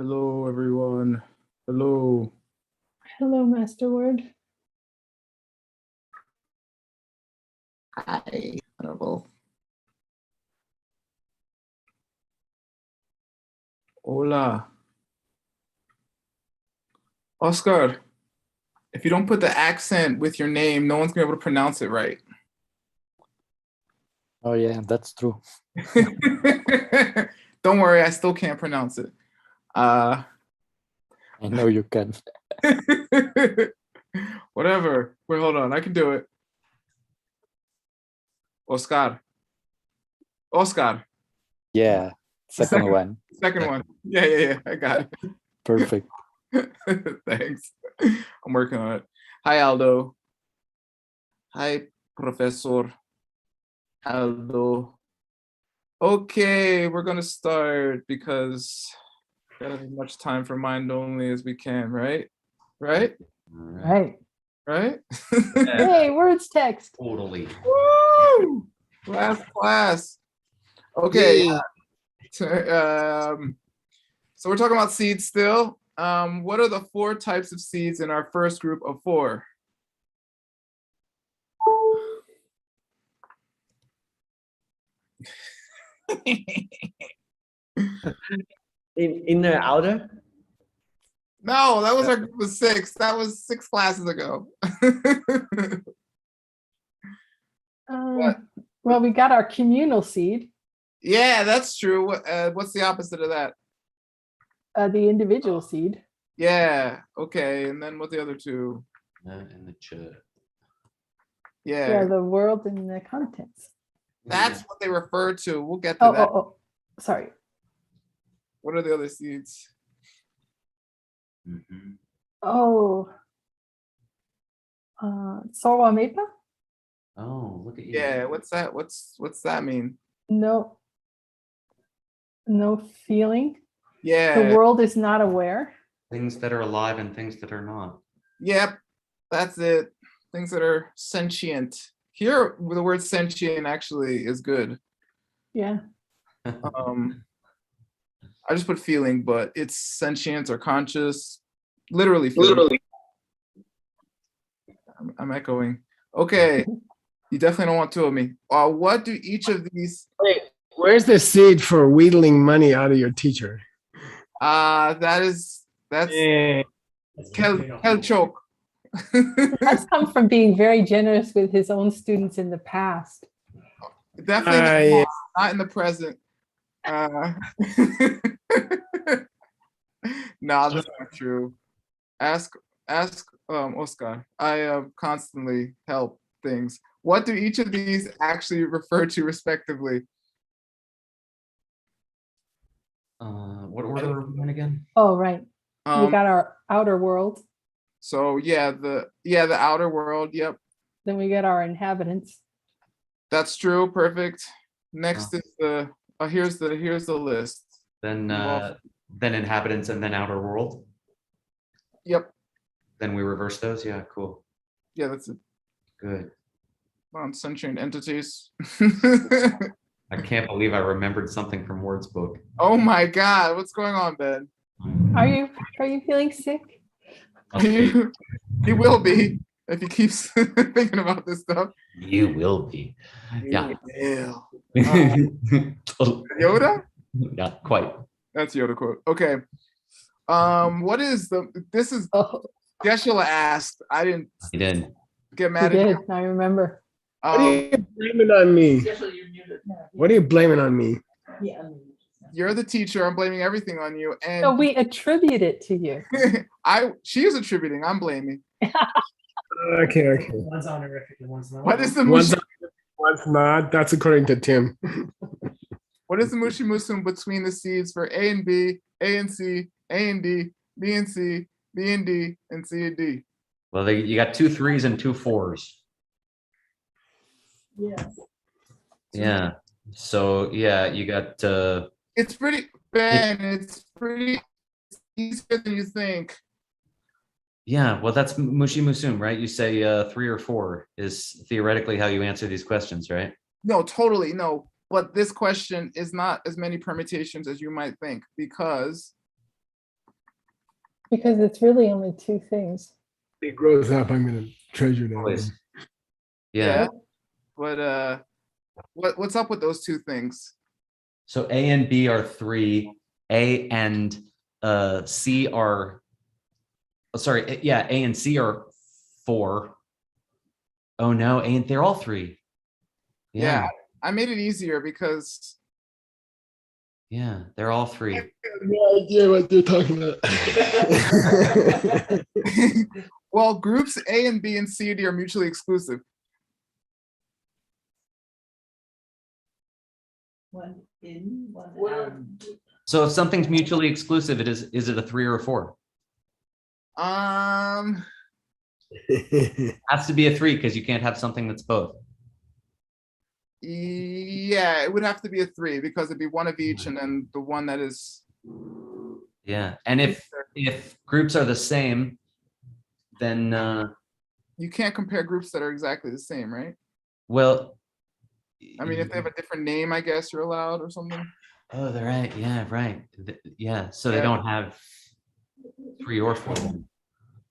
Hello, everyone. Hello. Hello, Master Word. Hi, Honorable. Hola. Oscar, if you don't put the accent with your name, no one's gonna be able to pronounce it right. Oh yeah, that's true. Don't worry, I still can't pronounce it. I know you can. Whatever. Wait, hold on. I can do it. Oscar. Oscar. Yeah, second one. Second one. Yeah. I got it. Perfect. Thanks. I'm working on it. Hi, Aldo. Hi, Professor Aldo. Okay, we're gonna start because we got as much time for mind only as we can, right? Right? Right. Right? Hey, words text. Totally. Woo! Last class. Okay. So we're talking about seeds still. What are the 4 types of seeds in our first group of 4? Inner, outer? No, that was our group of 6. That was 6 classes ago. Well, we got our communal seed, Yeah, that's true. What's the opposite of that? the individual seed. Yeah. Okay. And then what the other 2? In the church. Yeah, the world and the contents. That's what they refer to. We'll get to that. Oh, sorry. What are the other seeds? Mm-hmm. Oh, Sorwa Mepa? Oh, look at you. Yeah. What's that? What's that mean? No feeling. Yeah. The world is not aware. Things that are alive and things that are not. Yep. That's it. Things that are sentient. Here, the word sentient actually is good. Yeah. I just put feeling, but it's sentient or conscious. Literally feeling. I'm echoing. Okay. You definitely don't want 2 of me. What do each of these? Wait, where's the seed for wheedling money out of your teacher? That's Kel choke. That's come from being very generous with his own students in the past. Definitely not in the present. No, that's not true. Ask Oscar. I constantly help things. What do each of these actually refer to respectively? What order are we in again? Oh, right. We got our outer world. So yeah, the outer world. Yep, Then we got our inhabitants. that's true. Perfect. Next is the here's the list. Then inhabitants and then outer world. Yep. Then we reverse those. Yeah, cool. Yeah, that's it. Good. On sentient entities. I can't believe I remembered something from Word's book. Oh my God, what's going on, Ben? Are you feeling sick? You will be if he keeps thinking about this stuff. You will be. Yeah. Yoda? Yeah, quite. That's Yoda quote. Okay. What is this is Jeshua asked. I didn't You did. get You mad at did. you. I remember. What are you blaming on me? What are you blaming on me? You're the teacher. I'm blaming everything on you. And So we attribute it to you. she is attributing. I'm blaming. Okay. One's honorific and one's not. What is the One's mushi, one's not. That's according to Tim. what is the mushi musum between the seeds for A and B, A and C, A and D, B and C, B and D, and C and D? Well, you got 2 3s and 2 4s. Yes. Yeah. So yeah, you got It's pretty Ben. It's pretty easier than you think. yeah, well that's Mushi Musum, right? You say 3 or 4 is theoretically how you answer these questions, right? No, totally no. But this question is not as many permutations as you might think because Because it's really only two things. It grows up. I'm gonna treasure that. Always. one. Yeah. But what's up with those two things? So A and B are 3. A and C are, sorry, yeah, A and C are 4. Oh no, they're all 3. Yeah, Yeah, I made it easier because yeah, they're all 3. I have no idea what you're talking about. well, groups A and B and C and D are mutually exclusive. One in, one out. So if something's mutually exclusive, is it a 3 or a 4? Has to be a 3 because you can't have something that's both. Yeah, it would have to be a 3 because it'd be one of each, and then the one that is. Yeah, and if groups are the same, then You can't compare groups that are exactly the same, right? well, I mean, if they have a different name, I guess you're allowed or something. oh, they're right. Yeah, right. Yeah, so they Yeah. don't have 3 or 4.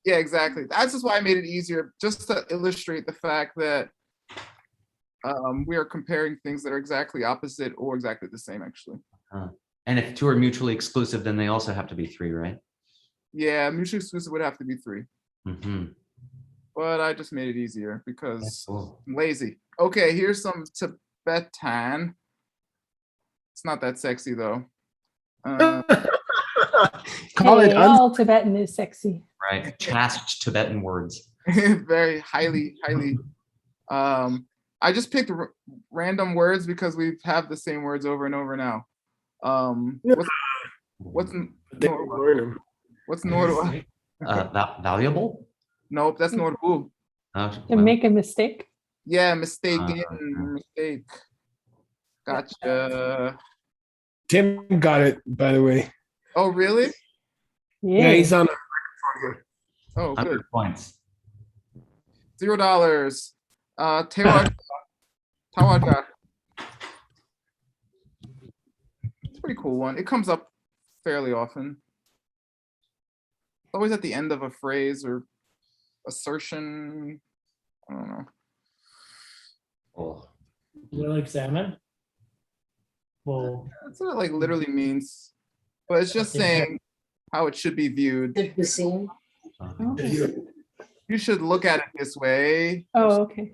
Yeah, exactly. That's just why I made it easier, just to illustrate the fact that we are comparing things that are exactly opposite or exactly the same, actually. And if 2 are mutually exclusive, then they also have to be 3, right? Yeah, mutually exclusive would have to be 3, Mm-hmm. but I just made it easier because Cool. I'm lazy. Okay, here's some Tibetan. It's not that sexy though. Call it Hey, all Tibetan is sexy. Right. Chaste Tibetan words. Very highly. I just picked random words because we have the same words over and over now. What's Norwa? What's Norwa? Valuable? Nope, that's Norbu. Oh, To well, make a mistake. Yeah, mistaken, okay. mistake. Gotcha. Tim got it, by the way. Oh, really? Yeah, he's on. Oh, good. 100 points. $0. Tawaga. Tawaga. It's a pretty cool one. It comes up fairly often. Always at the end of a phrase or assertion. I don't know. Oh. We'll examine. Well, That's what it like literally means. But it's just saying how it should be viewed. Oh, You should look at it this way. oh, okay.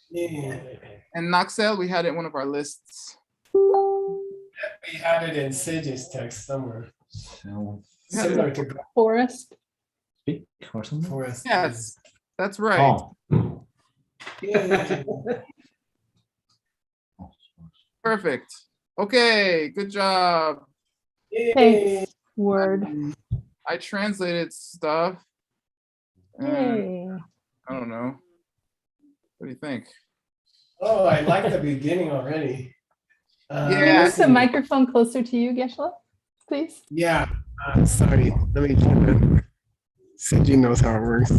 Yeah. And Noxel, we had it in one of our lists. We had it in Sage's text somewhere. Similar to Forest. Speak or something? Forest. Yes, that's right. Oh, Yeah. Perfect. Okay, good job. Thanks, word. I translated stuff. And Yay. I don't know. What do you think? Oh, I like the beginning already. Yeah. Move the microphone closer to you, Geshe-la, please. Yeah. Sorry. Let me turn it. Seiji knows how it works.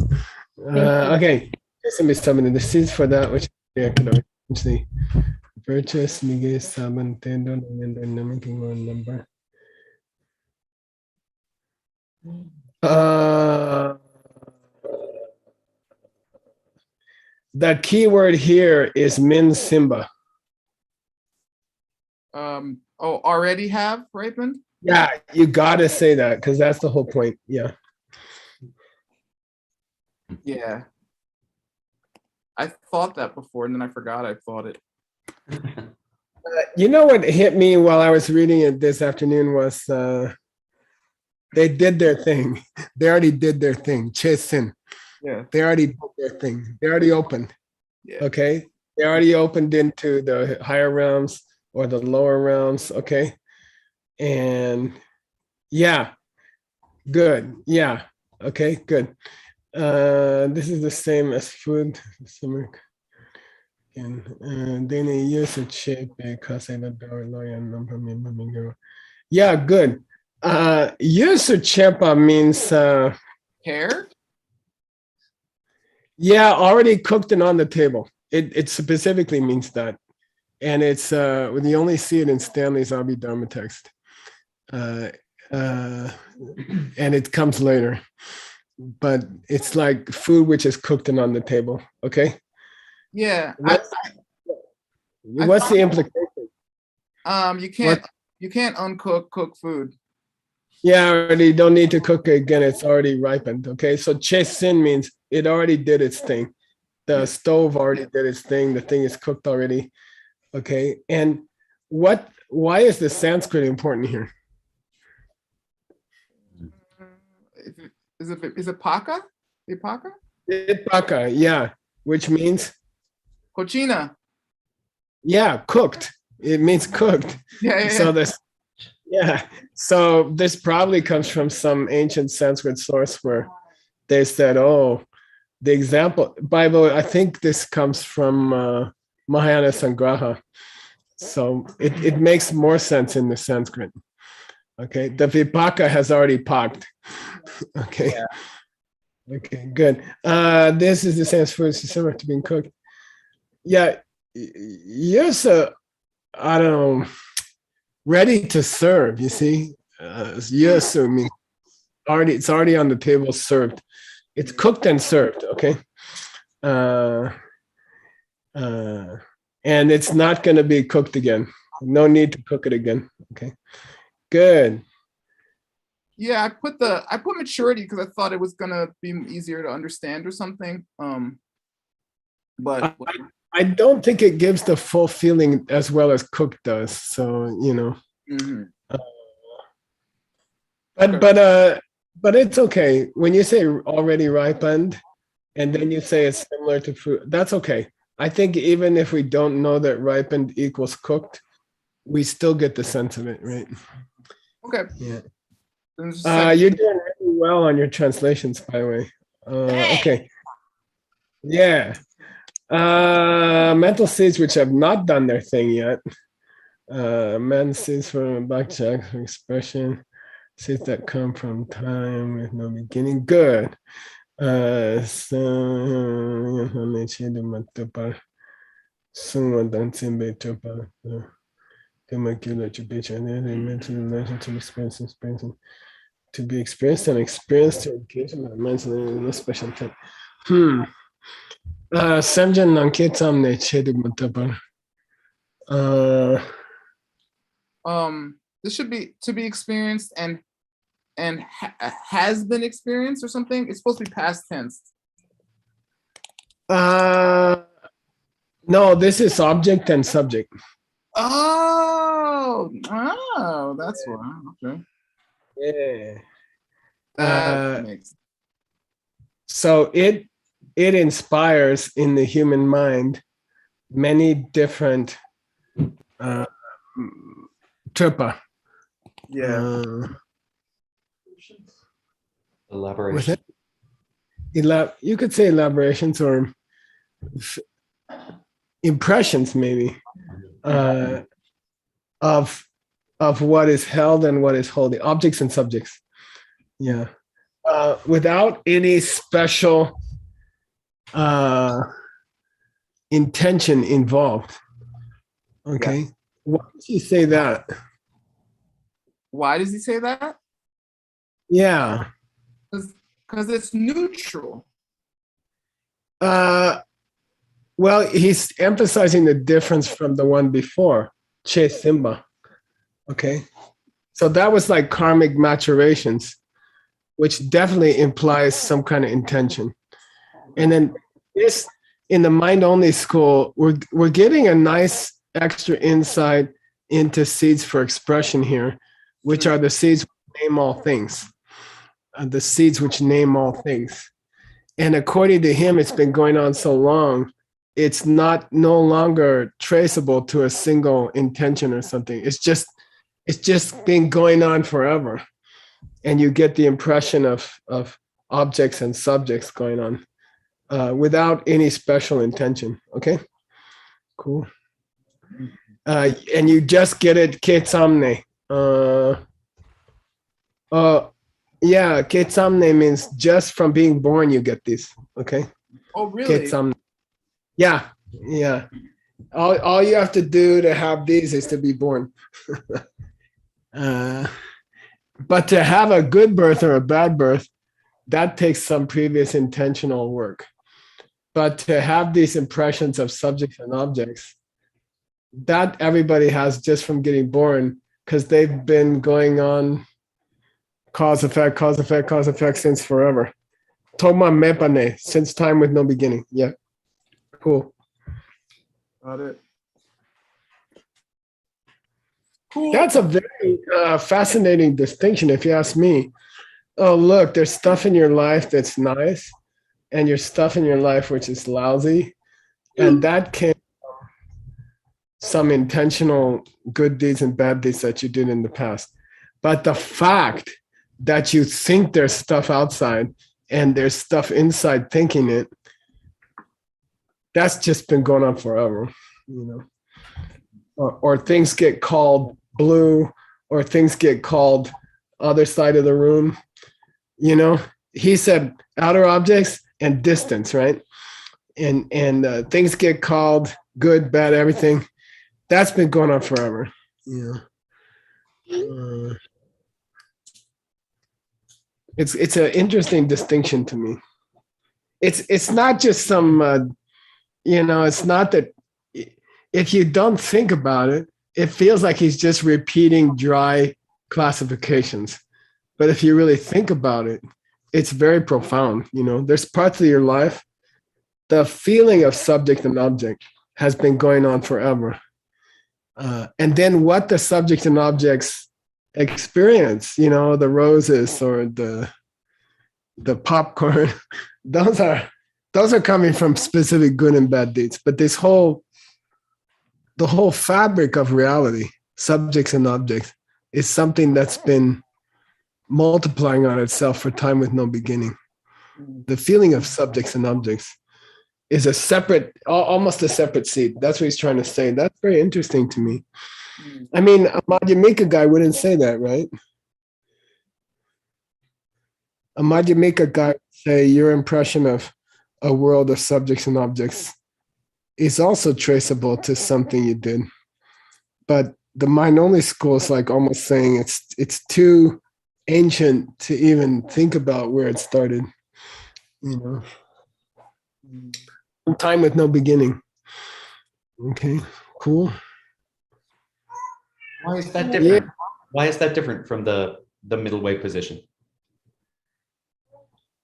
Okay. The seeds for that which I could actually purchase Miguel Saban Tendo and dynamic one number. The keyword here is Min Simba. Oh, already have ripened? Yeah, you gotta say that because that's the whole point. Yeah. Yeah. I thought that before and then I forgot I thought it. You know what hit me while I was reading it this afternoon was they did their thing. They already did their thing. Chesin. Yeah. They already did their thing. They already opened. Yeah. Okay. They already opened into the higher realms or the lower realms. Okay. And yeah, good. Yeah. Okay, good. This is the same as food. And then they use a shape because I don't know. Yeah, good. Yusu chepa means Hair? yeah, already cooked and on the table. It specifically means that. And it's we only see it in Stanley's Abhidharma text. uh, and it comes later. But it's like food which is cooked and on the table. Okay. Yeah. What's, I what's thought- the implication? You can't uncook cook food. Yeah, already don't need to cook it again. It's already ripened. Okay. So chesin means it already did its thing. The stove already did its thing. The thing is cooked already. Okay. And why is the Sanskrit important here? Is it paka? Ipaka? Ipaka, yeah, which means, Cochina. yeah, cooked. It means cooked. Yeah. So this, yeah. So this probably comes from some ancient Sanskrit source where they said, oh, the example, Bible, I think this comes from Mahayana Sangraha. So it makes more sense in the Sanskrit. Okay, the vipaka has already paked. Okay. Yeah. Okay, good. This is the sense for similar to being cooked. Yeah, yes, I don't know, ready to serve, you see? Yes, I mean, it's already on the table, served. It's cooked and served, okay? And it's not going to be cooked again. No need to cook it again, okay? Good. Yeah, I put maturity because I thought it was gonna be easier to understand or something. But I don't think it gives the full feeling as well as cooked does. So, you know. mhm. But it's okay. When you say already ripened and then you say it's similar to fruit, that's okay. I think even if we don't know that ripened equals cooked, we still get the sense of it, right? Okay. Yeah. Then there's a second- You're doing really well on your translations, by the way. Okay. Yeah. Mental seeds which have not done their thing yet. Men seeds from backjack expression. Seeds that come from time with no beginning. Good. To be experienced and experienced to engage in the mentally no special thing. Semjan Nanketam ne chedu matabar. This should be to be experienced and has been experienced or something. It's supposed to be past tense. No, this is object and subject. Oh, that's why. Okay. Yeah. That makes So it inspires in the human mind many different tripa. Elaboration. You could say elaborations or impressions maybe of what is held and what is holding, objects and subjects. Yeah. Without any special intention involved. Okay. Yeah. Why does he say that? Why does he say that? Yeah. Because it's neutral. Well, he's emphasizing the difference from the one before, Che Simba. Okay. So that was like karmic maturations, which definitely implies some kind of intention. And then this, in the mind-only school, we're getting a nice extra insight into seeds for expression here, which are the seeds which name all things. The seeds which name all things. And according to him, it's been going on so long, it's no longer traceable to a single intention or something. It's just been going on forever. And you get the impression of objects and subjects going on without any special intention. Okay, cool. And you just get it ketsamne. Yeah, ketsamne means just from being born you get this. Okay. Oh, really? Ketsamne. Yeah. All you have to do to have these is to be born. But to have a good birth or a bad birth, that takes some previous intentional work. But to have these impressions of subjects and objects, that everybody has just from getting born, because they've been going on cause, effect, cause, effect, cause, effect since forever. Toma mepane, since time with no beginning. Yeah. Cool. Got it. Cool. That's a very fascinating distinction, if you ask me. Oh, look, there's stuff in your life that's nice, and your stuff in your life which is lousy, and that came from some intentional good deeds and bad deeds that you did in the past. But the fact that you think there's stuff outside and there's stuff inside thinking it, that's just been going on forever, you know. Or things get called blue, or things get called other side of the room. You know, he said outer objects and distance, right? And things get called good, bad, everything. That's been going on forever. You know, it's an interesting distinction to me. It's not just some, you know, it's not that if you don't think about it, it feels like he's just repeating dry classifications. But if you really think about it, it's very profound. You know, there's parts of your life, the feeling of subject and object has been going on forever. And then what the subject and objects experience, you know, the roses or the popcorn, those are coming from specific good and bad deeds. But the whole fabric of reality, subjects and objects, is something that's been multiplying on itself for time with no beginning. The feeling of subjects and objects is a separate, almost a separate seed. That's what he's trying to say. That's very interesting to me. I mean, a Madhyamika guy wouldn't say that, right? A Madhyamika guy would say your impression of a world of subjects and objects is also traceable to something you did. But the mind-only school is like almost saying it's too ancient to even think about where it started. You know, time with no beginning. Okay, cool. Why is that different? Why is that different from the middle way position?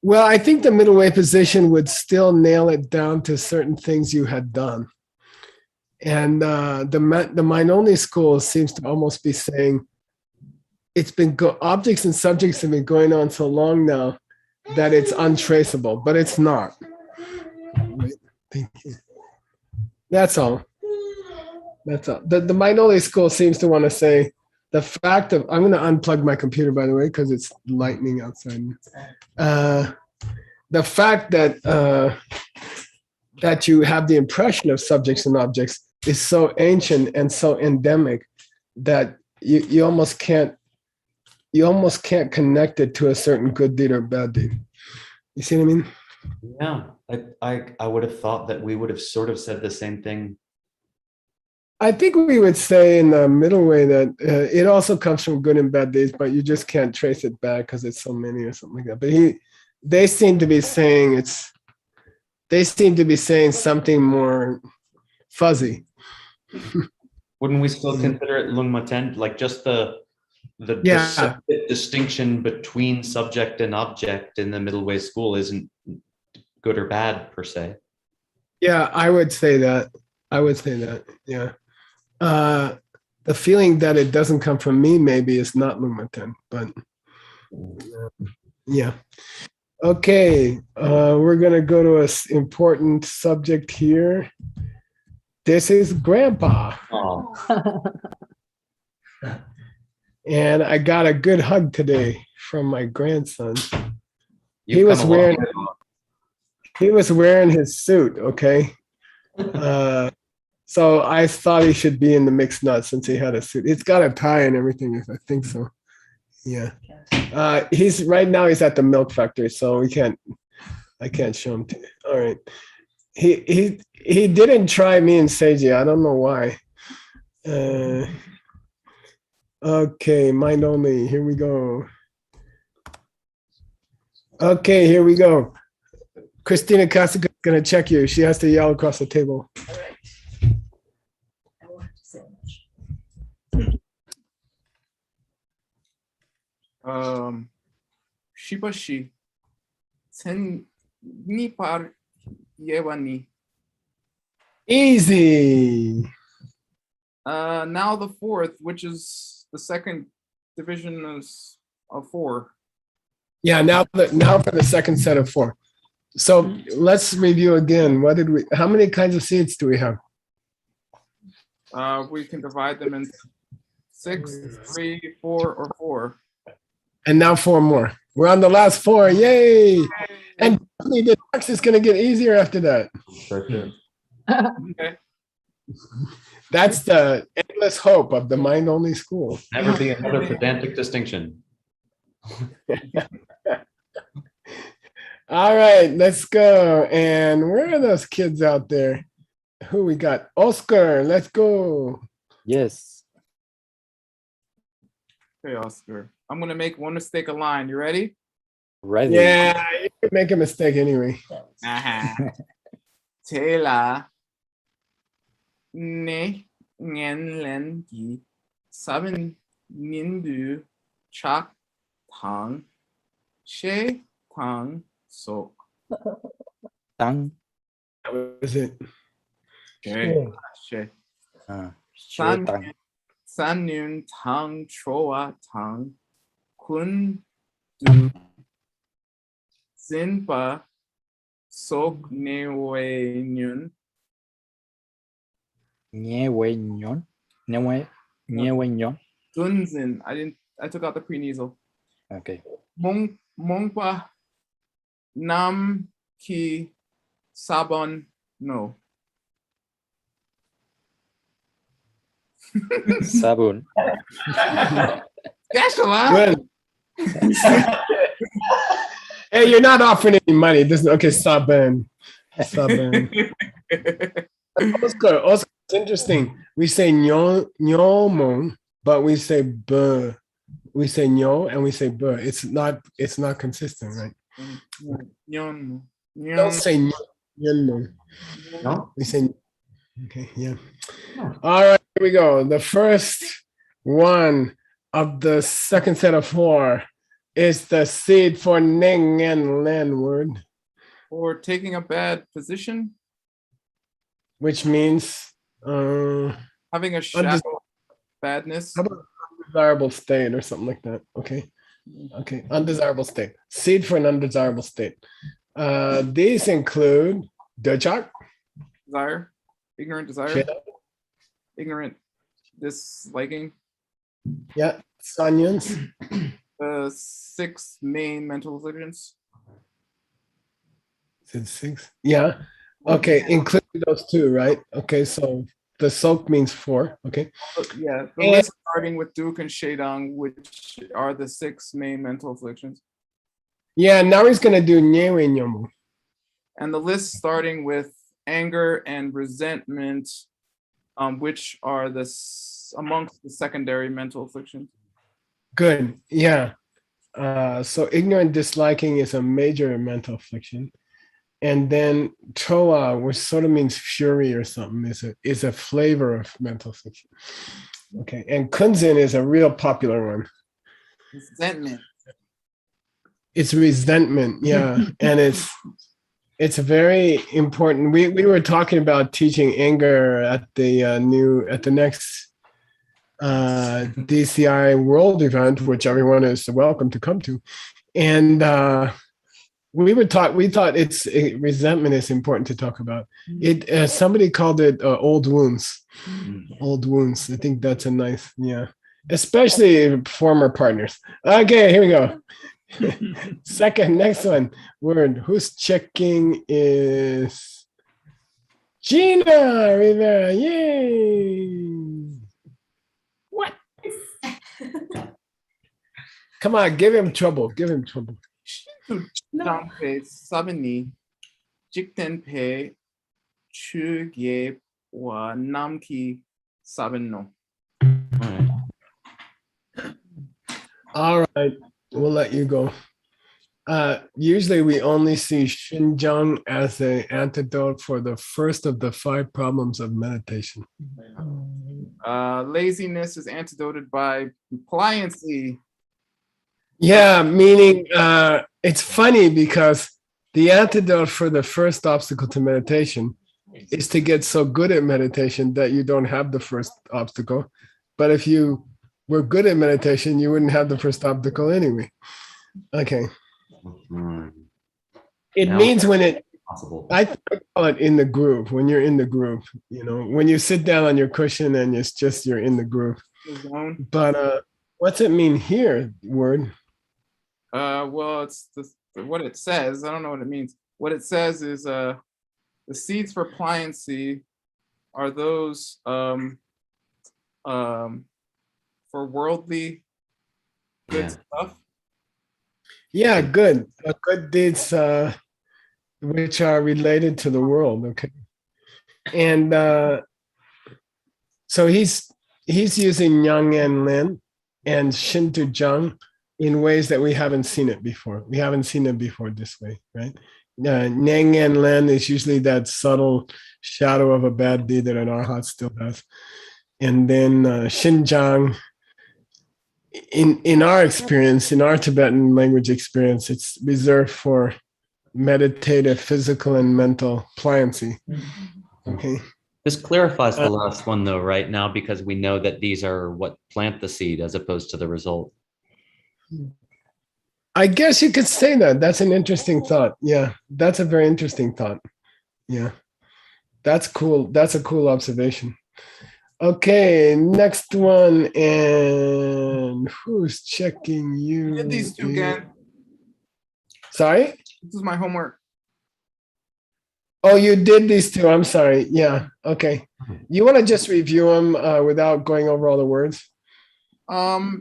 Well, I think the middle way position would still nail it down to certain things you had done. And the mind-only school seems to almost be saying, it's been objects and subjects have been going on so long now that it's untraceable, but it's not. Right. Thank you. That's all. That's all. The mind-only school seems to want to say the fact of, I'm going to unplug my computer, by the way, because it's lightning outside. The fact that that you have the impression of subjects and objects is so ancient and so endemic that you almost can't connect it to a certain good deed or bad deed. You see what I mean? Yeah, I would have thought that we would have sort of said the same thing. I think we would say in the middle way that it also comes from good and bad deeds, but you just can't trace it back because it's so many or something like that. But they seem to be saying something more fuzzy. Wouldn't we still consider it lung maten, like just the distinction between subject and object in the middle way school isn't good or bad per se? Yeah, I would say that. Yeah. The feeling that it doesn't come from me maybe is not lung maten, but yeah. Okay, we're gonna go to an important subject here. This is Grandpa. Oh, And I got a good hug today from my grandson. you've He was come a long wearing his suit, okay? So I thought he should be in the mixed nuts since he had a suit. It's got a tie and everything, I think so. Yeah. He's right now he's at the milk factory, so I can't show him to you. All right. He didn't try me and Seiji. I don't know why. Okay, mind only. Here we go. Okay, here we go. Christina Kasica is gonna check you. She has to yell across the table. All right. I won't have to say much. Shibashi. Sen ni par yewani. Easy. Now the fourth, which is the second division of four. Yeah, now for the second set of four. So let's review again. How many kinds of seeds do we have? We can divide them into 6, 3, 4, or 4. And now four more. We're on the last four. Yay. And the next is going to get easier after that. Okay. That's the endless hope of the mind only school. Never be another pedantic distinction. All right, let's go. And where are those kids out there? Who we got? Oscar, let's go. Yes. Okay, Oscar. I'm gonna make one mistake a line. You ready? Ready. Yeah, you could make a mistake anyway. Tela ne ngen len gi sabin nindu chak tang she tang sok. Tang. That was it. Okay. She. Sure, tang. San Nun Tang Choa Tang Kun Du Zinpa Sok Newe Nyun Ñewe ñon. Ñewe ñon. Dunzin. I took out the pre-nasal. Okay. Mongpa Nam Ki Sabon No. Sabun. Gashala. Good. Hey, you're not offering any money. This okay, Saban. Oscar, it's interesting. We say nyomo, but we say b. We say nyo and we say b. It's not consistent, right? Nyon. We don't say nyo. No? We say okay, yeah. All right, here we go. The first one of the second set of four is the seed for ning and len word, Or taking a bad position, which means having a shadow of badness. how about undesirable state or something like that? Okay. Okay, undesirable state. Seed for an undesirable state. These include dechak, Desire, ignorant desire, shit, ignorant disliking. yeah, sanyans, The 6 main mental afflictions. said six. Yeah. Okay, include those two, right? Okay, so the soak means 4. Okay. Yeah, the And- list starting with Duke and Shedang, which are the 6 main mental afflictions, Yeah, now he's gonna do nyewe nyomu. and the list starting with anger and resentment, which are amongst the secondary mental afflictions. Good. Yeah. So ignorant disliking is a major mental affliction. And then troa, which sort of means fury or something, is a flavor of mental affliction. Okay. And kunzin is a real popular one. Resentment. It's resentment, yeah. And it's very important. We were talking about teaching anger at the next DCI World event, which everyone is welcome to come to, and we thought resentment is important to talk about. It somebody called it old wounds. Old wounds. I think that's a nice, yeah, especially former partners. Okay, here we go. Next one word. Who's checking is Gina Rivera. Yay! What? Come on, give him trouble. Give him trouble. Dampe sabini jikten chuge wa namki sabino. All right. All right, we'll let you go. Usually we only see Xinjiang as an antidote for the first of the 5 problems of meditation. Laziness is antidoted by pliancy. Yeah, meaning it's funny because the antidote for the first obstacle to meditation is to get so good at meditation that you don't have the first obstacle. But if you were good at meditation, you wouldn't have the first obstacle anyway. Okay. It Now- means when it, Possible. I call it in the groove, when you're in the groove, when you sit down on your cushion and it's just you're in the groove. The zone. But what's it mean here, word? Well, it's what it says. I don't know what it means. What it says is the seeds for pliancy are those for worldly good Yeah. stuff. Yeah, good. Good deeds which are related to the world. Okay. And so he's using Yang and Lin and Shintu Zhang in ways that we haven't seen it before. We haven't seen it before this way, right? Nang and Len is usually that subtle shadow of a bad deed that an arhat still has. And then Xinjiang, in our experience, in our Tibetan language experience, it's reserved for meditative, physical, and mental pliancy. Okay. This clarifies the last one though, right now, because we know that these are what plant the seed as opposed to the result. I guess you could say that. That's an interesting thought. Yeah, that's a very interesting thought. Yeah, that's cool. That's a cool observation. Okay, next one. And who's checking you? I did these two again. Sorry? This is my homework. Oh, you did these two. I'm sorry. Yeah. Okay. You want to just review them without going over all the words?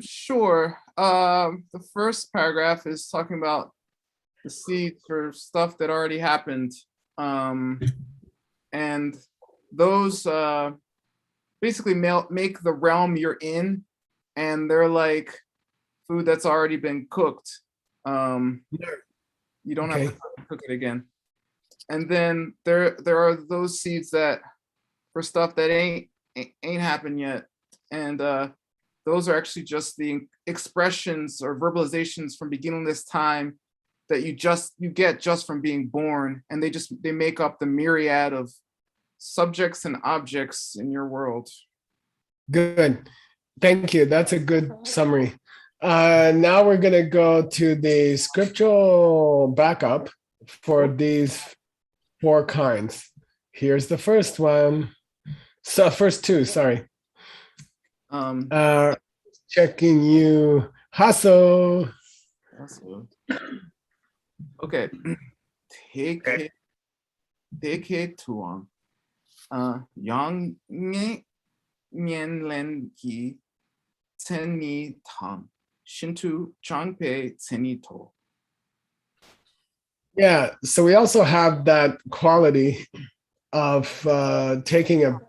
Sure. The first paragraph is talking about the seeds for stuff that already happened. And those basically make the realm you're in, and they're like food that's already been cooked. You don't have to cook it again. And then there are those seeds that for stuff that ain't happened yet. And those are actually just the expressions or verbalizations from beginningless time that you get just from being born, and they make up the myriad of subjects and objects in your world. Good. Thank you. That's a good summary. Now we're going to go to the scriptural backup for these 4 kinds. Here's the first one. So first 2, sorry. Checking you, Hasso. Okay. Take tuang. Yang Nian Len Ki Teni Tang. Shintu Changpei Teni To. Yeah, so we also have that quality of taking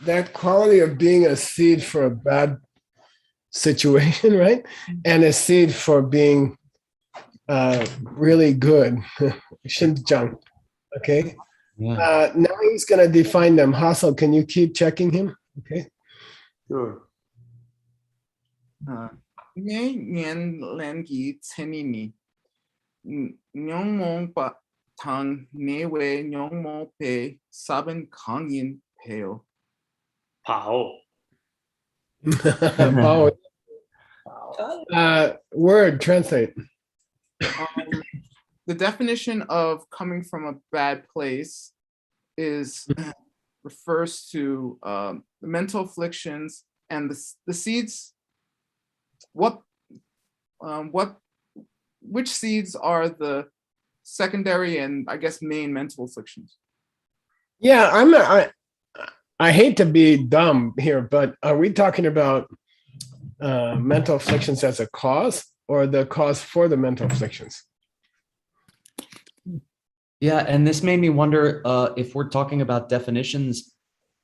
that quality of being a seed for a bad situation, right? And a seed for being really good. Xinjiang. Okay. Yeah. Now he's going to define them. Hassel, can you keep checking him? Okay. Sure. Nian Len Ki Teni Ni. Nyong Mong Pa Tang Ne Wei Nyong Mo Pe Saben Kang Yin Peo. Pao. Word, translate. The definition of coming from a bad place is refers to the mental afflictions and the seeds. Which seeds are the secondary and I guess main mental afflictions? Yeah, I hate to be dumb here, but are we talking about mental afflictions as a cause or the cause for the mental afflictions? Yeah, and this made me wonder if we're talking about definitions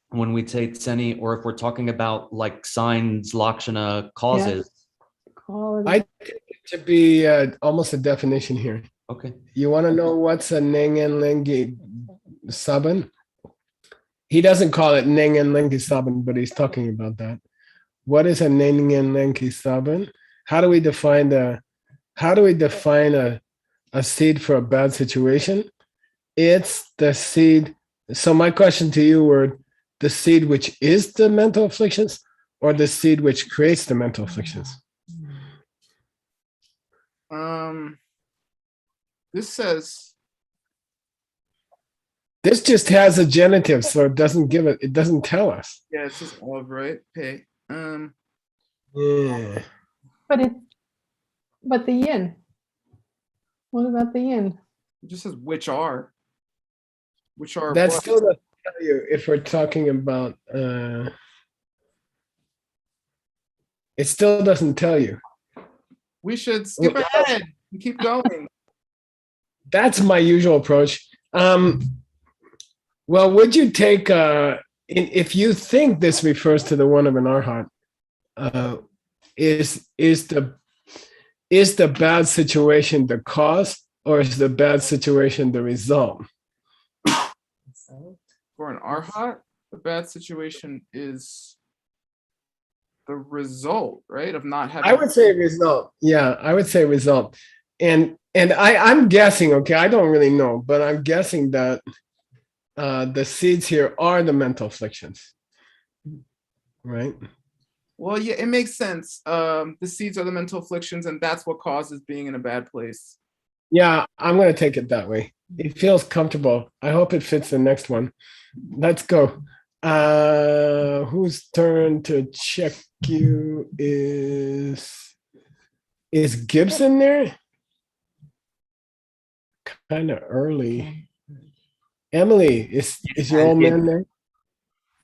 when we say tseni, or if we're talking about like signs, lakshana, causes. all of I it. think it to be almost a definition here. Okay. You want to know what's a Nengen Lengi Saban? He doesn't call it Nengen Lengi Saban, but he's talking about that. What is a Nengen Lengi Saban? How do we define a seed for a bad situation? It's the seed. So my question to you were the seed which is the mental afflictions or the seed which creates the mental afflictions? This says, This just has a genitive, so it doesn't tell us. yeah, it says of, right? Okay. Yeah. But the yin. What about the yin? It just says which are. Which are That what? still doesn't tell you if we're talking about it still doesn't tell you. We should skip Well, ahead and keep going. That's my usual approach. Well, would you take if you think this refers to the one of an arhat, is the bad situation the cause or is the bad situation the result? For an arhat, the bad situation is the result, right? Of not having. I would say result. Yeah, I would say result. And I'm guessing, okay, I don't really know, but I'm guessing that the seeds here are the mental afflictions. Right? Well, yeah, it makes sense. The seeds are the mental afflictions, and that's what causes being in a bad place. Yeah, I'm gonna take it that way. It feels comfortable. I hope it fits the next one. Let's go. Whose turn to check you is Gibson there? Kind of early. Emily, is your old man there?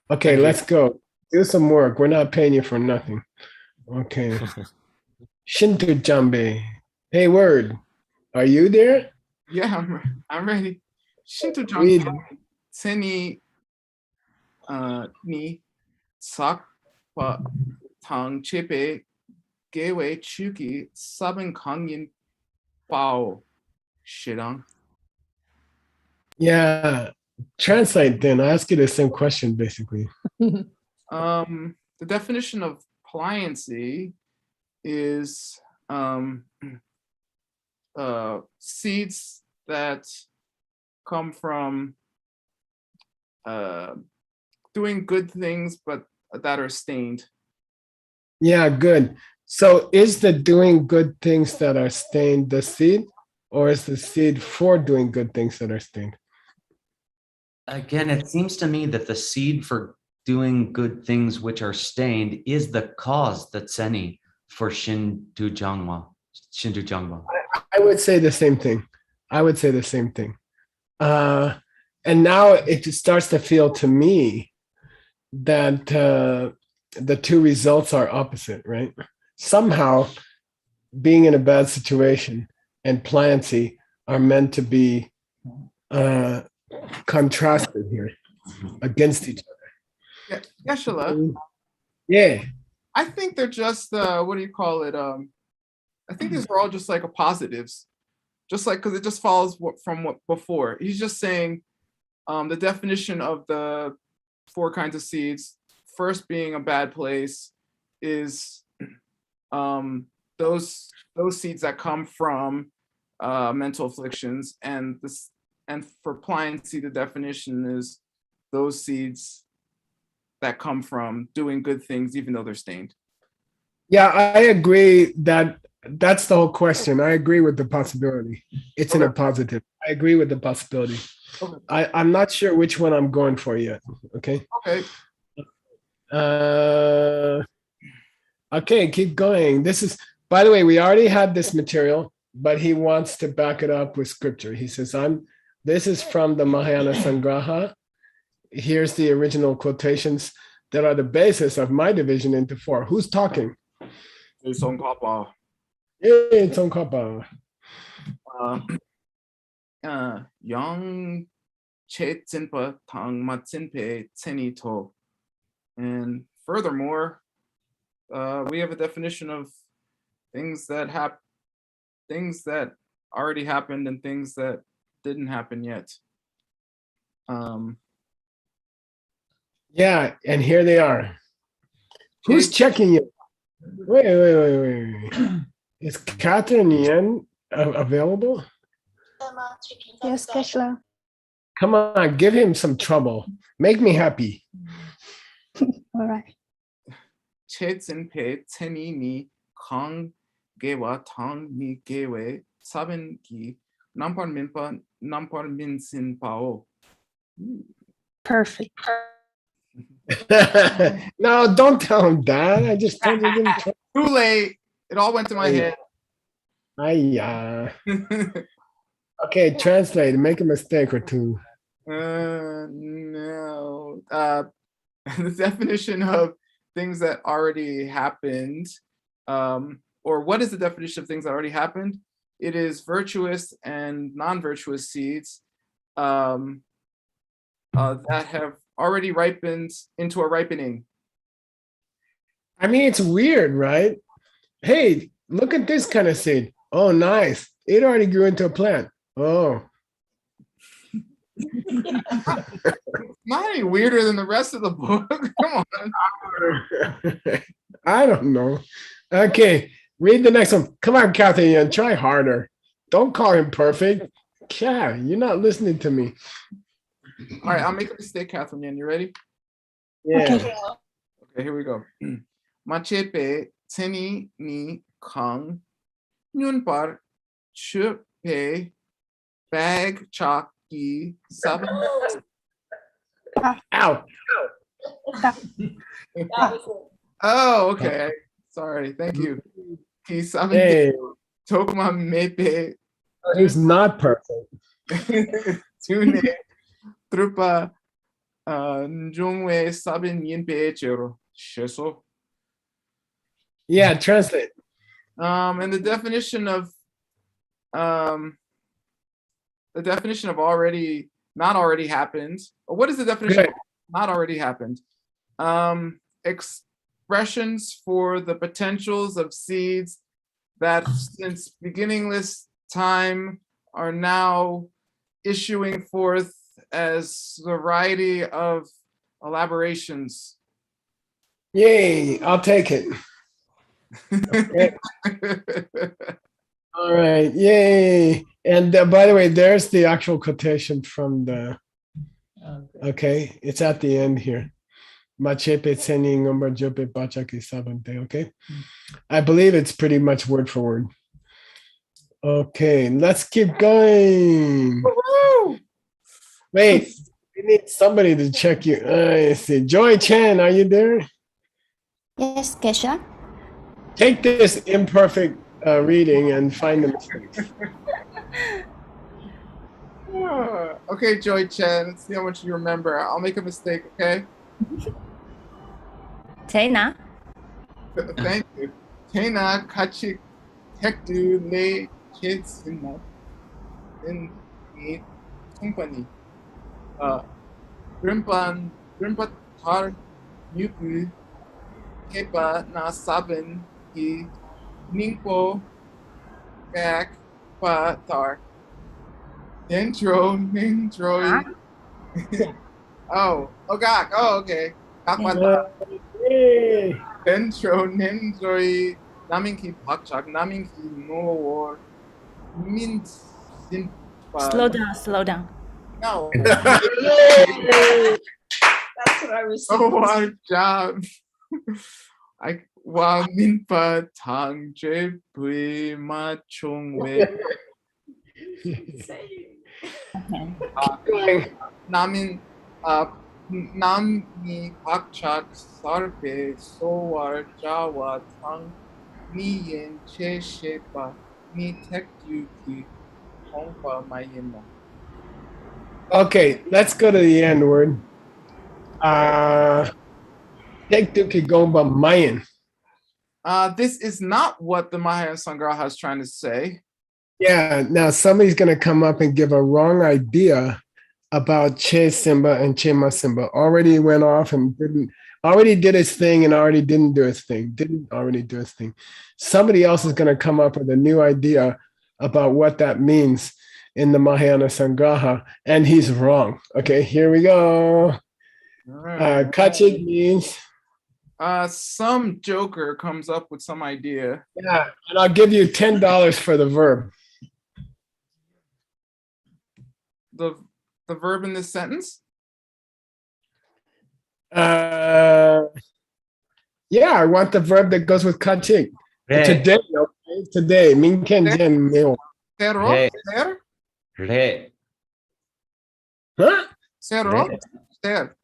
Okay, Thank you. let's go. Do some work. We're not paying you for nothing. Okay. Shinto Jambe. Hey, word. Are you there? Yeah, I'm ready. Shinto Read. John Seni ni sakpa tang chepe gewe chuki sabin kangyin bao shirang. Yeah. Translate then. I ask you the same question basically. The definition of pliancy is seeds that come from doing good things but that are stained. Yeah, good. So is the doing good things that are stained the seed, or is the seed for doing good things that are stained? Again, it seems to me that the seed for doing good things which are stained is the cause, the tseni, for Shindu Jangwa. I would say the same thing. And now it just starts to feel to me that the two results are opposite, right? Somehow being in a bad situation and pliancy are meant to be contrasted here against each other. Yeah, Geshe-la, Yeah. I think they're just what do you call it? I think these are all just like a positives, just like because it just follows from what before. He's just saying the definition of the four kinds of seeds. First being a bad place is those seeds that come from mental afflictions, and for pliancy, the definition is those seeds that come from doing good things even though they're stained. Yeah, I agree that that's the whole question. I agree with the possibility. It's in a positive. I agree with the possibility. Okay. I'm not sure which one I'm going for yet. Okay. Okay. Okay, keep going. This is, by the way, we already had this material, but he wants to back it up with scripture. He says, this is from the Mahayana Sangraha. Here's the original quotations that are the basis of my division into four. Who's talking? Tsongkhapa. Hey, Tsongkhapa. Yang che tsinpa tang ma tsinpe tseni to. And furthermore, we have a definition of things that already happened and things that didn't happen yet. Yeah, and here they are. Who's checking you? Wait. Is Catherine Yen available? Yes, Keshla. Come on, give him some trouble. Make me happy. All right. 최진패 체니니 강계와 당미계외 사ben기 남팔민파 남팔민신파오. Perfect. No, don't tell him that. I just told you. Give him trouble. Too late. It all went to my head. Ay-ya. Okay, translate. Make a mistake or two. No. The definition of things that already happened, or what is the definition of things that already happened? It is virtuous and non-virtuous seeds that have already ripened into a ripening. I mean, it's weird, right? Hey, look at this kind of seed. Oh, nice. It already grew into a plant. Oh. Not any weirder than the rest of the book. Come on. I don't know. Okay, read the next one. Come on, Kathy, and try harder. Don't call him perfect. Yeah, you're not listening to me. All right, I'll make a mistake, Catherine. Yan, you ready? Yeah. Okay, here we go. 마체페 체니 니 강 윤발 추페 bag chalky seven. Ow. Oh, okay. Sorry. Thank you. Ki seven. Hey, Tokma mepe he's not perfect. tune trupa njungwe sabin yin peechero. Sheso. Yeah, translate. And the definition of already not already happened. Or what is the definition Good. of not already happened? Expressions for the potentials of seeds that since beginningless time are now issuing forth as variety of elaborations. Yay, I'll take it. Okay. All right, yay. And by the way, there's the actual quotation from the, okay, it's at the end here. Machepe tseni ngomba jope bachaki sabante, okay? I believe it's pretty much word for word. Okay, let's keep going. Wait, we need somebody to check you. I see. Joy Chen, are you there? Yes, Kesha. Take this imperfect reading and find the mistakes. Okay, Joy Chen, let's see how much you remember. I'll make a mistake, okay? Tena. Thank you. Tena kachik tekdu le chetsina in the company. Grimpan tar yuku kepa na saben ki ningpo gak pa tar. Dentro nindroi. Oh, gak. Oh, okay. Gak pa tar. Yay. Dentro nindroi naminki pakchak naminki no min sin. Slow down. No. That's what I was Oh, our job. I wa min pa tang je pui ma chung we namin nam ni pakchak sarpe sowar jawa tang ni yen che shepa ni tek yu ki hongpa mayina. Okay, let's go to the end word. Take Duki Gomba Mayan. This is not what the Mahayana Sangraha is trying to say. Yeah, now somebody's going to come up and give a wrong idea about Che Simba and Che Masimba. Already went off and didn't already did its thing and already didn't do its thing, didn't already do its thing. Somebody else is going to come up with a new idea about what that means in the Mahayana Sangraha, and he's wrong. Okay, here we go. All right. Kachik means, Some joker comes up with some idea. yeah, and I'll give you $10 for the verb. The verb in this sentence? Yeah, I want the verb that goes with kachik. Re, Today, okay? Today, minken jen meo. Cero? Re. Ser? re, Huh? Cero? Re. Ser.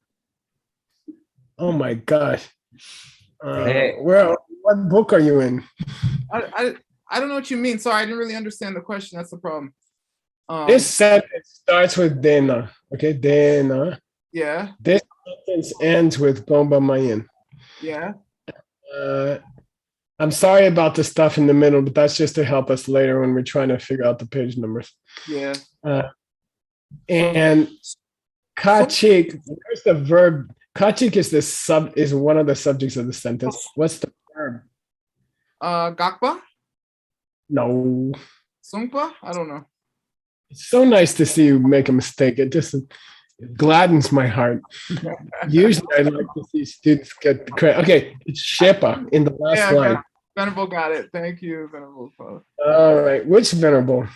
Oh my gosh. Hey. What book are you in? I don't know what you mean. Sorry, I didn't really understand the question. That's the problem. This sentence starts with dena. Okay, dena. Yeah, This sentence ends with gomba mayin. yeah. I'm sorry about the stuff in the middle, but that's just to help us later when we're trying to figure out the page numbers. Yeah. And kachik, where's the verb? Kachik is one of the subjects of the sentence. What's the verb? Gakpa? No. Sungpa? I don't know. It's so nice to see you make a mistake. It just gladdens my heart. Usually I like to see students get the credit. Okay, it's Shepa in the last Yeah, line. Venerable got it. Thank you, Venerable. All right, which venerable?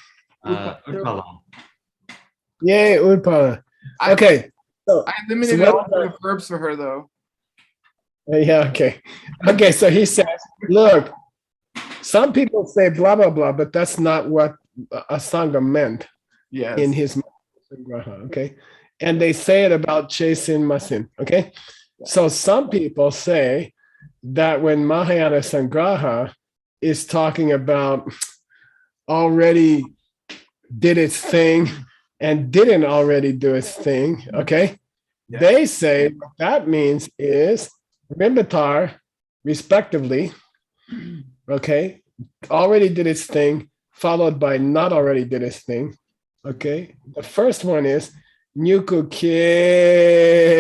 Utpala. Yay, Udpala. Okay, I eliminated what all about- the verbs for her though. yeah, okay. Okay, so he says, look, some people say blah, blah, blah, but that's not what Asanga meant Yes. in his Sangraha, okay? And they say it about Chesin Masin, okay? So some people say that when Mahayana Sangraha is talking about already did its thing and didn't already do its thing, okay? Yeah. They say what that means is Rimbatar, respectively, okay, already did its thing, followed by not already did its thing, okay? The first one is Nyuku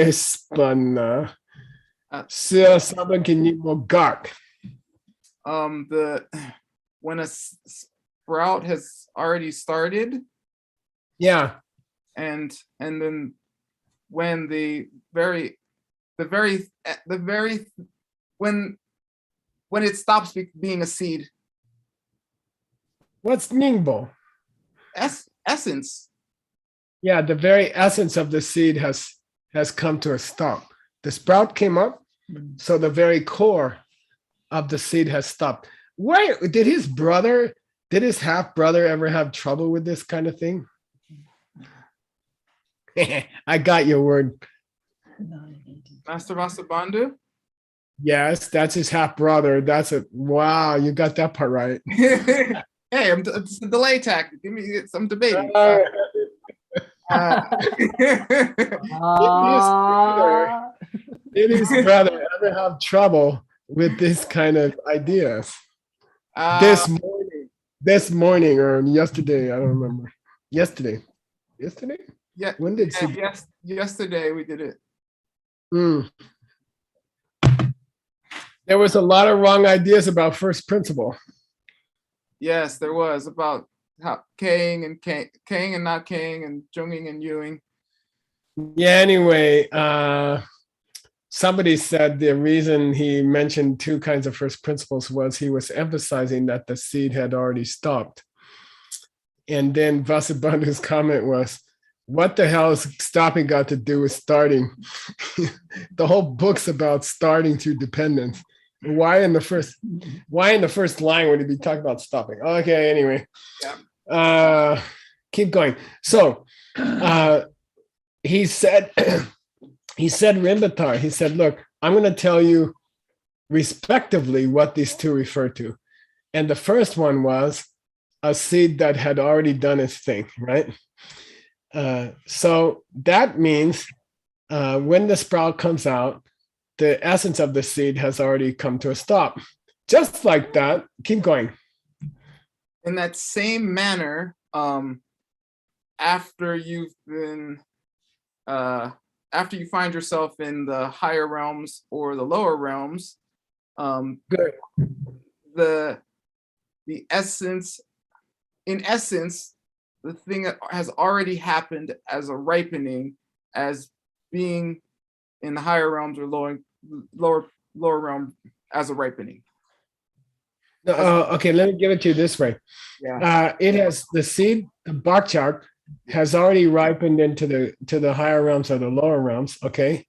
Kespana. Saban Kinimo Gak. When a sprout has already started, Yeah, and then when when it stops being a seed, what's Ningbo? essence. Yeah, the very essence of the seed has come to a stop. The sprout came up, so the very core of the seed has stopped. Where did his half brother ever have trouble with this kind of thing? I got your word. Master Vasubandhu. Yes, that's his half brother. That's it. Wow, you got that part right. Hey, it's the delay tactic. Give me some debating. Did his brother ever have trouble with this kind of ideas? This morning or yesterday, I don't remember. Yesterday? Yeah. When did she? Yes. Yesterday we did it. Mm. There was a lot of wrong ideas about first principle. Yes, there was about how Kang and not Kang and Junging and Ewing. Yeah, anyway, somebody said the reason he mentioned two kinds of first principles was he was emphasizing that the seed had already stopped. And then Vasubandhu's comment was, what the hell has stopping got to do with starting? The whole book's about starting through dependence. Why in the first line would he be talking about stopping? Okay, anyway. Yeah. Keep going. So he said Rimbatar, he said, look, I'm going to tell you respectively what these two refer to. And the first one was a seed that had already done its thing, right? So that means when the sprout comes out, the essence of the seed has already come to a stop. Just like that, keep going. In that same manner, after you've been after you find yourself in the higher realms or the lower realms, Good. the essence, in essence, the thing that has already happened as a ripening, as being in the higher realms or lower realm as a ripening. No, okay, let me give it to you this way. Yeah. It has the seed, the bakchak has already ripened into the higher realms or the lower realms. Okay.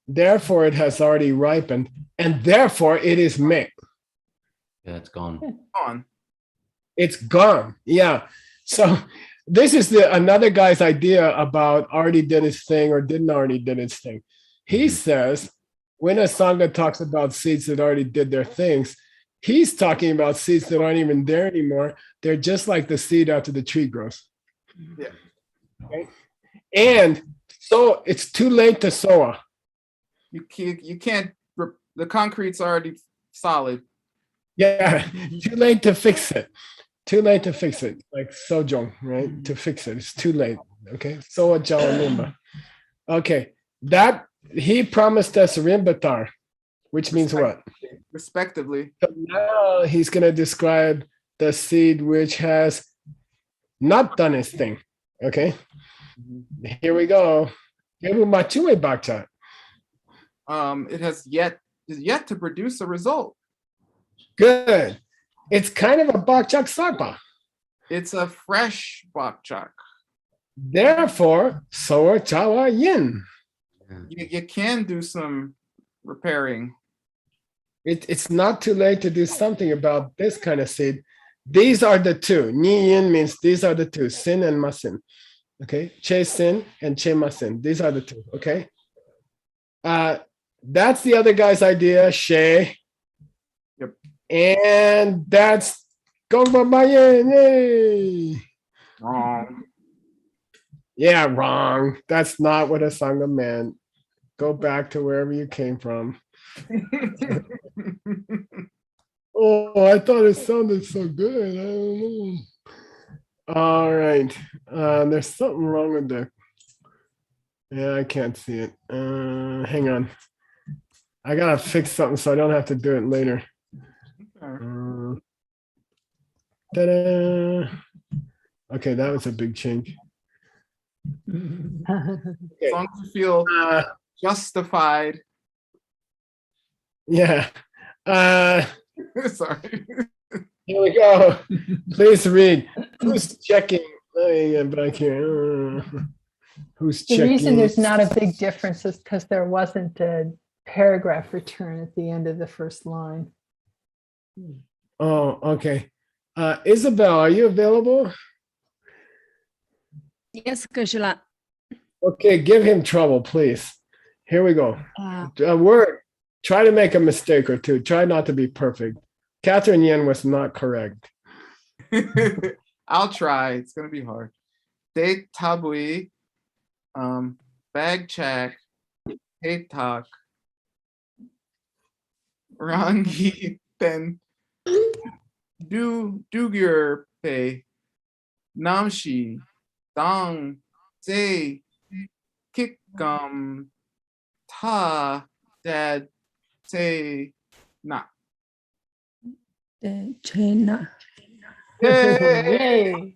Therefore, it has already ripened, and therefore it is made. Yeah, it's gone. On. It's gone. Yeah. So this is another guy's idea about already did his thing or didn't already did his thing. He says when a sangha talks about seeds that already did their things, he's talking about seeds that aren't even there anymore. They're just like the seed after the tree grows. Yeah. Okay. And so it's too late to sow. You can't, the concrete's already solid. Yeah, too late to fix it. Too late to fix it. Like Sojong, right? To fix it. It's too late. Okay. Soa Jawa Rimba. Okay. That he promised us Rimbatar, which means what? Respectively. So now he's going to describe the seed which has not done its thing. Okay. Here we go. Gebu Machue Bakchat. It has yet to produce a result. Good. It's kind of a Bakchak Sakpa. It's a fresh bakchak. Therefore, Soa Chawa Yin. You can do some repairing. It's not too late to do something about this kind of seed. These are the two. Ni Yin means these are the two, sin and masin. Okay. Che sin and che masin. These are the two. Okay. That's the other guy's idea, She. Yep. And that's Gongba Mayen. Yay. Wrong. Yeah, wrong. That's not what a Sangha meant. Go back to wherever you came from. Oh, I thought it sounded so good. I don't know. All right. There's something wrong with the. Yeah, I can't see it. Hang on. I gotta fix something so I don't have to do it later. Ta-da. Okay, that was a big change. As long as you feel justified. Yeah. Sorry. Here we go. Please read. Who's checking? Let me get back here. Who's The checking? reason there's not a big difference is because there wasn't a paragraph return at the end of the first line. Oh, okay. Isabel, are you available? Yes, Geshe-la. Okay, give him trouble, please. Here we go. Uh, A word. Try to make a mistake or two. Try not to be perfect. Catherine Yen was not correct. I'll try. It's gonna be hard. De tabui, bag check, talk, rangi pen, dugir pe, namshi, dang, ze, kikam, ta, dad, say, na. Chena. Yay!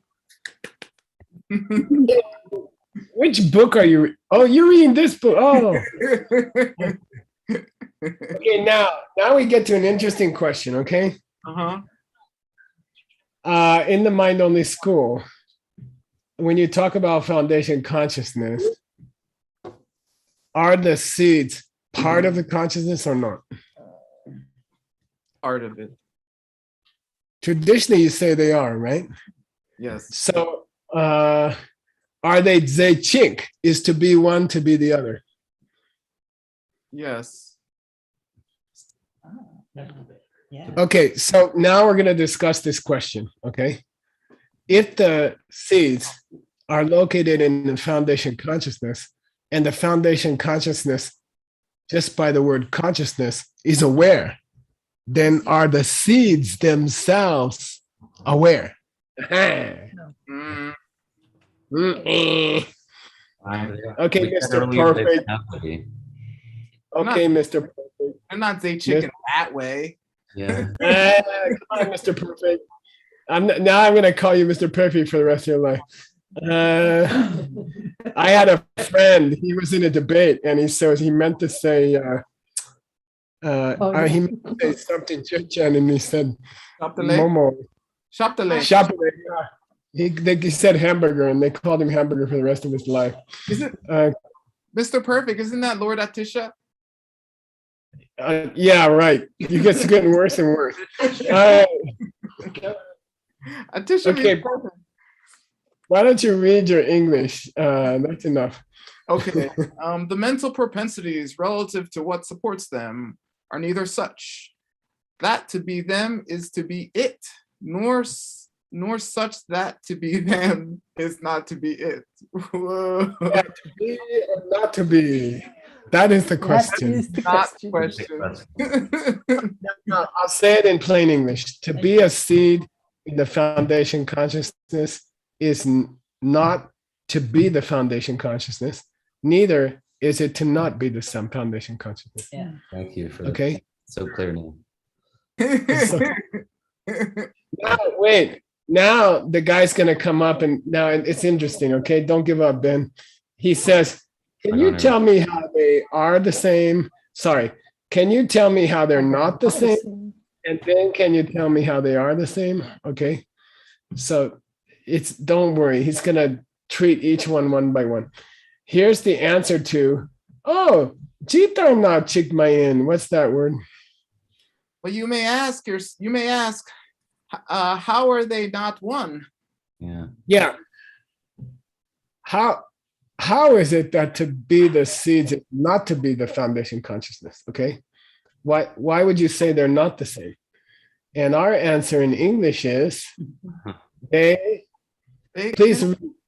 Yay. Which book are you? Oh, you're reading this book. Oh, okay. Now we get to an interesting question. Okay. Uh-huh. In the Mind Only School, when you talk about foundation consciousness, are the seeds part of the consciousness or not? Part of it. Traditionally, you say they are, right? Yes. So, are they chink? Is to be one, to be the other? Yes. Yeah. Okay, so now we're going to discuss this question. Okay, if the seeds are located in the foundation consciousness, and the foundation consciousness, just by the word consciousness, is aware, then are the seeds themselves aware? Mm, Okay, We said Mr. earlier they Perfect. have to be. Okay, Mr. Perfect. I'm not say chicken that way. Yeah. Come on, Mr. Perfect. Now I'm gonna call you Mr. Perfect for the rest of your life. I had a friend. He was in a debate, and he meant to say Oh, he meant to say something Chechen, and he said Shop the leg. Momo. Shop the leg. Shop it. He said hamburger, and they called him hamburger for the rest of his life. Is it Uh, Mr. Perfect? Isn't that Lord Atisha? yeah, right. You get getting worse and worse. All right. Atisha Okay. means perfect. Why don't you read your English? That's enough. Okay. The mental propensities relative to what supports them are neither such that to be them is to be it, nor such that to be them is not to be it. Whoa. Yeah, to be or not to be? That is the that question. is the Not question. question. No, I'll say it in plain English. To be a seed in the foundation consciousness is not to be the foundation consciousness. Neither is it to not be the some foundation consciousness. Thank you for that. Okay. So clear now. Now, wait. Now the guy's gonna come up and now it's interesting. Okay, don't give up, Ben. He says, "Can you tell me how they are the same?" Sorry. Can you tell me how they're not the same? And then can you tell me how they are the same? Okay. So don't worry. He's gonna treat each one by one. Here's the answer to, oh, Jitar na chikmayin. What's that word? Well, you may ask, how are they not one? Yeah. Yeah. How is it that to be the seeds is not to be the foundation consciousness? Okay. Why would you say they're not the same? And our answer in English is please,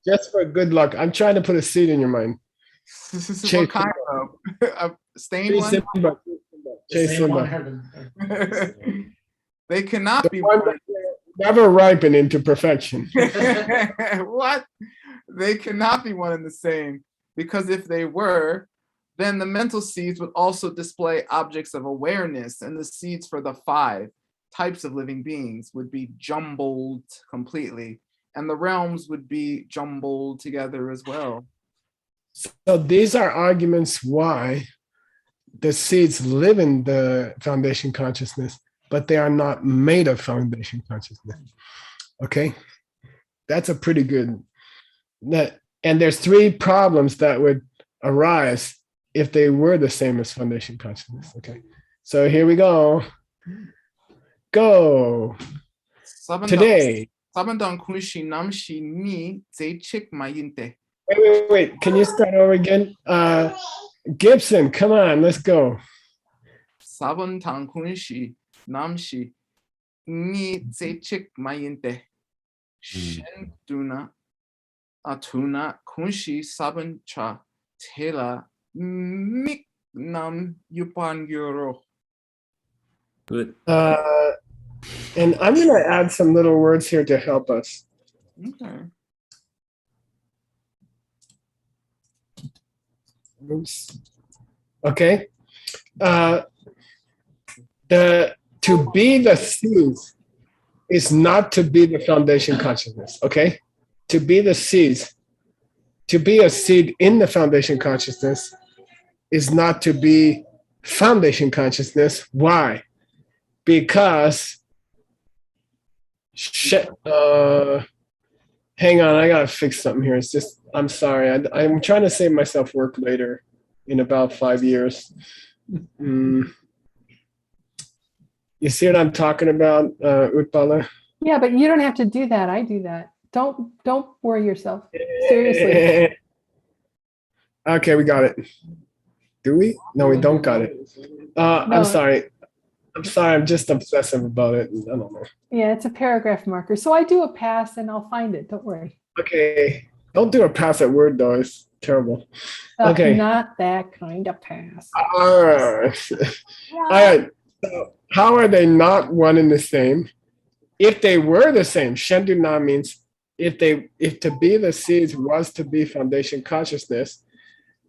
just for good luck, I'm trying to put a seed in your mind. What kind of? A stained one? Chase Simba. They cannot be One one. that never ripen into perfection. What? They cannot be one and the same, because if they were, then the mental seeds would also display objects of awareness, and the seeds for the 5 types of living beings would be jumbled completely, and the realms would be jumbled together as well. So these are arguments why the seeds live in the foundation consciousness, but they are not made of foundation consciousness. Okay, that's a pretty good. And there's 3 problems that would arise if they were the same as foundation consciousness. Okay, so here we go. Go. Today. Wait. Can you start over again? Gibson, come on, let's go. Sabon tang kunshi namshi ni zechik mayinte. Shen duna atuna kunshi sabon cha tela mik nam yupan gyuro. Good. And I'm going to add some little words here to help us. Okay. Oops. Okay. To be the seeds is not to be the foundation consciousness. Okay. To be the seeds, to be a seed in the foundation consciousness is not to be foundation consciousness. Why? Because hang on, I gotta fix something here. It's just, I'm sorry. I'm trying to save myself work later in about 5 years. You see what I'm talking about, Utpala? Yeah, but you don't have to do that. I do that. Don't worry yourself. Seriously. Okay, we got it. Do we? No, we don't got it. I'm sorry. I'm just obsessive about it. I don't know. Yeah, it's a paragraph marker. So I do a pass and I'll find it. Don't worry. Okay. Don't do a pass at Word though. It's terrible. Okay. Not that kind of pass. All right. All right. So how are they not one and the same? If they were the same, Shenduna means if to be the seeds was to be foundation consciousness,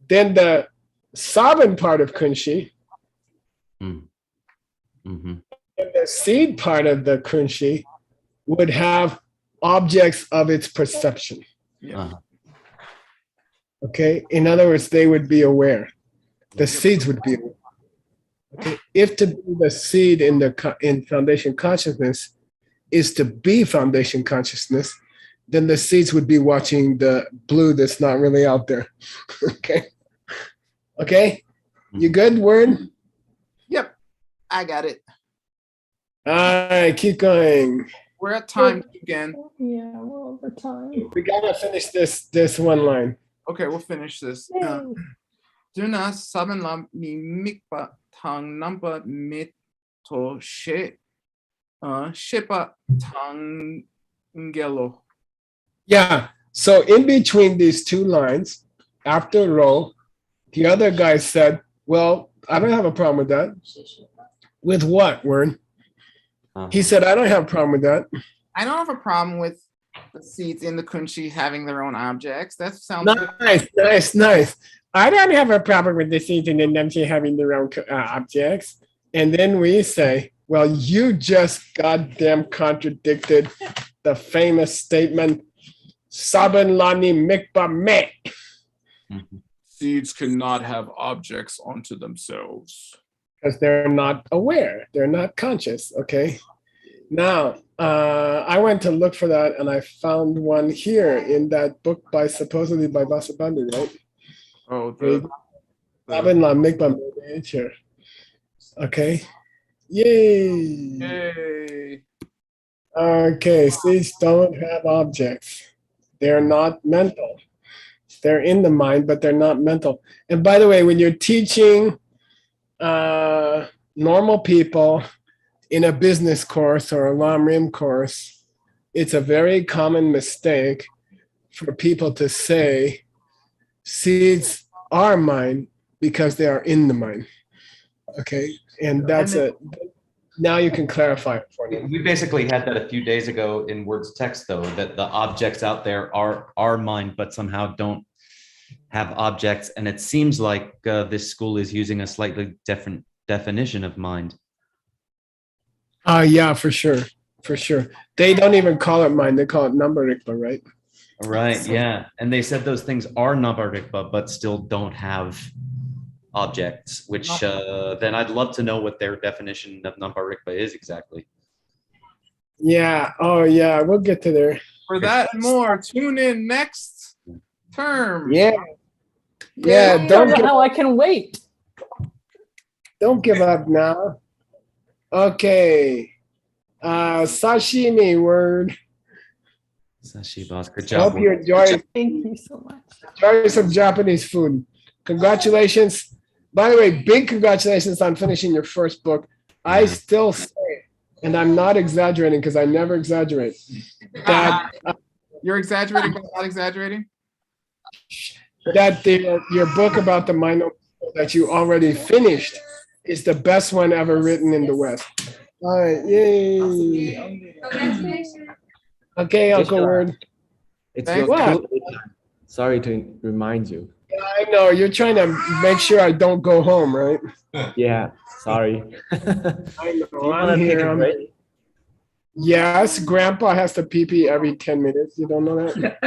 then the Saban part of Kunshi Mhm. and the seed part of the Kunshi would have objects of its perception. Yeah. Uh-huh. Okay. In other words, they would be aware. The seeds would be aware. Okay. If to be the seed in foundation consciousness is to be foundation consciousness, then the seeds would be watching the blue that's not really out there. Okay. Okay. You good, Word? Yep. I got it. All right, keep going. We're at time again. Yeah, we're over time. We gotta finish this one line. Okay, we'll finish this. Yay. Duna saben la mi mikpa tang nampa mito she shepa tang ngelo. Yeah. So in between these two lines, after roll, the other guy said, "Well, I don't have a problem with that." With what, Word? He said, "I don't have a problem with that." I don't have a problem with the seeds in the kunshi having their own objects. That sounds good. Nice. I don't have a problem with the seeds and them having their own objects. And then we say, well, you just goddamn contradicted the famous statement, Saban Lani Mikpa Me. Seeds cannot have objects onto themselves. Because they're not aware, they're not conscious. Okay. Now, I went to look for that and I found one here in that book supposedly by Vasubandhu, right? Oh, Saban La Mikpa Me. Okay. Yay. Yay. Okay, seeds don't have objects. They're not mental. They're in the mind, but they're not mental. And by the way, when you're teaching normal people in a business course or a Lam Rim course, it's a very common mistake for people to say seeds are mind because they are in the mind. Okay, and that's now you can clarify it for them. We basically had that a few days ago in Words Text, though, that the objects out there are mind, but somehow don't have objects. And it seems like this school is using a slightly different definition of mind. Yeah, for sure. They don't even call it mind, they call it Nambarikpa, right? Right, yeah. And they said those things are Nambarikpa, but still don't have objects, which then I'd love to know what their definition of Nambarikpa is exactly. Yeah, oh yeah, we'll get to there. For that and more, tune in next term. Yeah, I don't don't know how I can wait. don't give up now. Okay, sashimi Word. Sashi boss, good job. Hope you enjoy Thank you so much. some Japanese food. Congratulations. By the way, big congratulations on finishing your first book. I still say, and I'm not exaggerating because I never exaggerate, that You're exaggerating, but not exaggerating. that your book about the mind that you already finished is the best one ever written in the West. All right, yay. Okay, Uncle Word. It's Thanks. your What? time. Sorry to remind you. I know, you're trying to make sure I don't go home, right? Yeah, sorry. I know, You wanna I'm take here. a break? Yes, Grandpa has to pee-pee every 10 minutes. You don't know that?